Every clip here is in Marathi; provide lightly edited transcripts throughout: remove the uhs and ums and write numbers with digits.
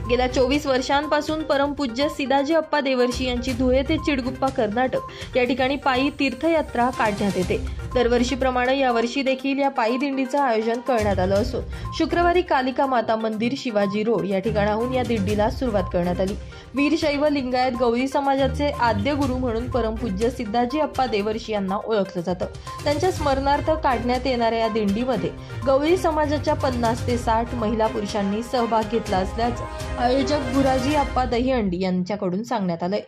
गेल्या 24 वर्षांपासून परमपूज्य सिदाजी अप्पा देवर्षी यांची धुळे ते चिडगुप्पा कर्नाटक या ठिकाणी पायी तीर्थयात्रा काढण्यात येते। दरवर्षीप्रमाणे यावर्षी देखील या पायी दिंडीचं आयोजन करण्यात आलं असून शुक्रवारी कालिका माता मंदिर शिवाजी रोड या ठिकाणाहून या दिंडीला सुरुवात करण्यात आली। वीरशैव लिंगायत गवळी समाजाचे आद्य गुरु म्हणून परमपूज्य सिदाजी अप्पा देवर्षी यांना ओळखलं जातं। त्यांच्या स्मरणार्थ काढण्यात येणाऱ्या या दिंडीमध्ये गवळी समाजाच्या 50 ते 60 महिला पुरुषांनी सहभाग घेतला असल्याचं आयोजक गुराजी अप्पा दहीहंडी यांच्याकडून सांगण्यात आलंय।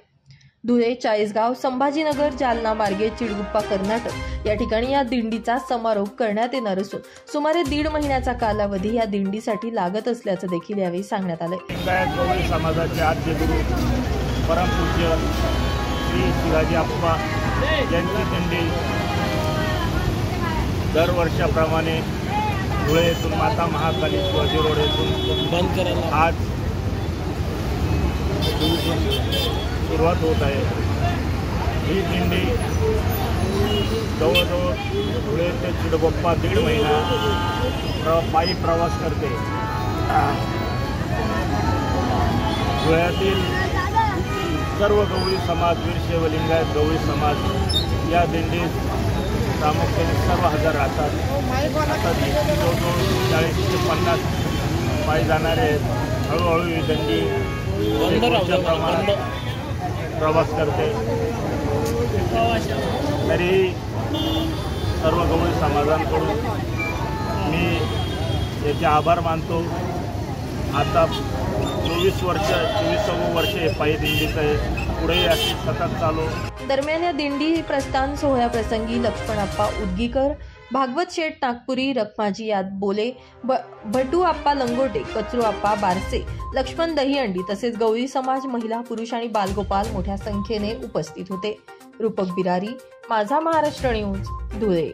धुळे, चाळीसगाव, संभाजीनगर, जालना मार्गे चिडगुप्पा कर्नाटक या ठिकाणी या दिंडीचा समारोप करण्यात येणार असून सुमारे 1.5 महिन्याचा कालावधी या दिंडीसाठी लागत असल्याचं देखील यावेळी सांगण्यात आलंय। लिंगायत गवळी समाजाचे आद्य गुरु परमपूज्य श्री सिदाजी अप्पा यांची दिंडी दरवर्षाप्रमाणे धुळे येथून माता महाकाली शिवाजी रोड येथून आज सुरुवात होत आहे। ही दिंडी जवळजवळ धुळे ते चिडगुप्पा 1.5 महिना पायी प्रवास करते। धुळ्यातील सर्व गवळी समाज, वीरशैव लिंगायत गवळी समाज या दिंडीत प्रामुख्याने सर्व हजर राहतात। आता जवळजवळ 40 ते 50 पायी जाणारे आहेत। हळूहळू ही दिंडी प्रमाणात प्रवास करते। तरी सर्व गवळी समाजांकडून मी याचे आभार मानतो। आता 24 वर्ष हे पायी दिंडीचं आहे, पुढे अशी सतत चालू। दरम्यान या दिंडी प्रस्थान सोहळ्याप्रसंगी लक्ष्मणप्पा उदगीकर, भागवत शेठ नागपुरी, रखमाजी याद बोले, भटू आप्पा लंगोटे, कचरू आप्पा बारसे, लक्ष्मण दहीहंडी तसेच गवळी समाज, महिला, पुरुष आणि बालगोपाल मोठ्या संख्येने उपस्थित होते। रूपक बिरारी, माझा महाराष्ट्र न्यूज, धुळे।